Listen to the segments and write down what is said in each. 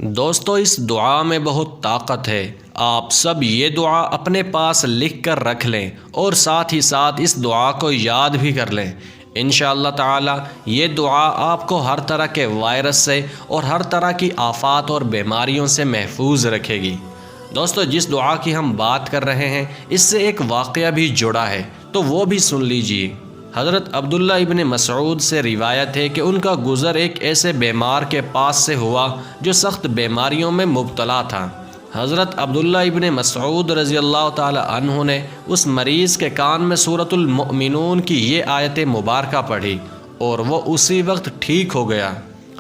دوستو اس دعا میں بہت طاقت ہے۔ آپ سب یہ دعا اپنے پاس لکھ کر رکھ لیں اور ساتھ ہی ساتھ اس دعا کو یاد بھی کر لیں۔ انشاءاللہ تعالی یہ دعا آپ کو ہر طرح کے وائرس سے اور ہر طرح کی آفات اور بیماریوں سے محفوظ رکھے گی۔ دوستو جس دعا کی ہم بات کر رہے ہیں اس سے ایک واقعہ بھی جڑا ہے، تو وہ بھی سن لیجئے۔ حضرت عبداللہ ابن مسعود سے روایت ہے کہ ان کا گزر ایک ایسے بیمار کے پاس سے ہوا جو سخت بیماریوں میں مبتلا تھا۔ حضرت عبداللہ ابن مسعود رضی اللہ تعالی عنہ نے اس مریض کے کان میں سورۃ المؤمنون کی یہ آیت مبارکہ پڑھی اور وہ اسی وقت ٹھیک ہو گیا۔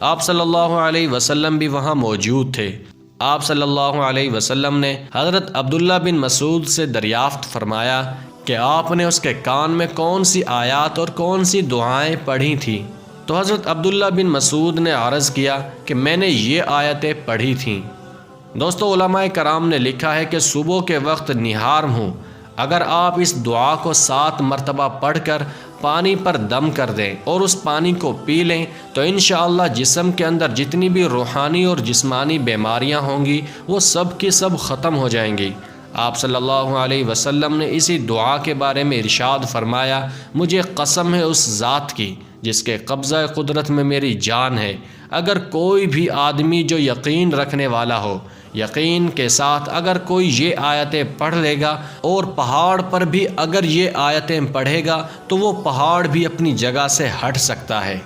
آپ صلی اللہ علیہ وسلم بھی وہاں موجود تھے۔ آپ صلی اللہ علیہ وسلم نے حضرت عبداللہ بن مسعود سے دریافت فرمایا کہ آپ نے اس کے کان میں کون سی آیات اور کون سی دعائیں پڑھی تھیں؟ تو حضرت عبداللہ بن مسعود نے عرض کیا کہ میں نے یہ آیتیں پڑھی تھیں۔ دوستو علماء کرام نے لکھا ہے کہ صبح کے وقت نہار ہوں اگر آپ اس دعا کو 7 مرتبہ پڑھ کر پانی پر دم کر دیں اور اس پانی کو پی لیں تو انشاءاللہ جسم کے اندر جتنی بھی روحانی اور جسمانی بیماریاں ہوں گی وہ سب کی سب ختم ہو جائیں گی۔ آپ صلی اللہ علیہ وسلم نے اسی دعا کے بارے میں ارشاد فرمایا، مجھے قسم ہے اس ذات کی جس کے قبضہ قدرت میں میری جان ہے، اگر کوئی بھی آدمی جو یقین رکھنے والا ہو، یقین کے ساتھ اگر کوئی یہ آیتیں پڑھ لے گا اور پہاڑ پر بھی اگر یہ آیتیں پڑھے گا تو وہ پہاڑ بھی اپنی جگہ سے ہٹ سکتا ہے۔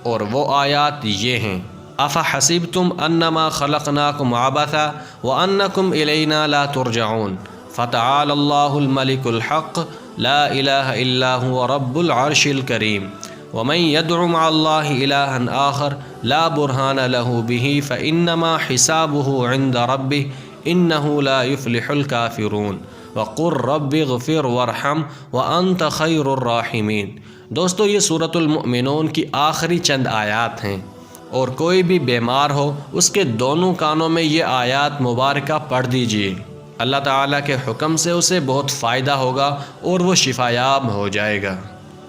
اور وہ آیات یہ ہیں، افحسبتم انما خلقناکم عبثا وانکم الینا لا ترجعون فتعالی اللہ الملک الحق لا الہ الا هو رب العرش الکریم ومن يدع مع الله الها آخر لا برهان له به فانما حسابه عند ربه انه لا يفلح الكافرون وقل رب اغفر وارحم وانت خیر الراحمین۔ دوستو یہ سورۃ المؤمنون کی آخری چند آیات ہیں، اور کوئی بھی بیمار ہو اس کے دونوں کانوں میں یہ آیات مبارکہ پڑھ دیجئے، اللہ تعالیٰ کے حکم سے اسے بہت فائدہ ہوگا اور وہ شفایاب ہو جائے گا۔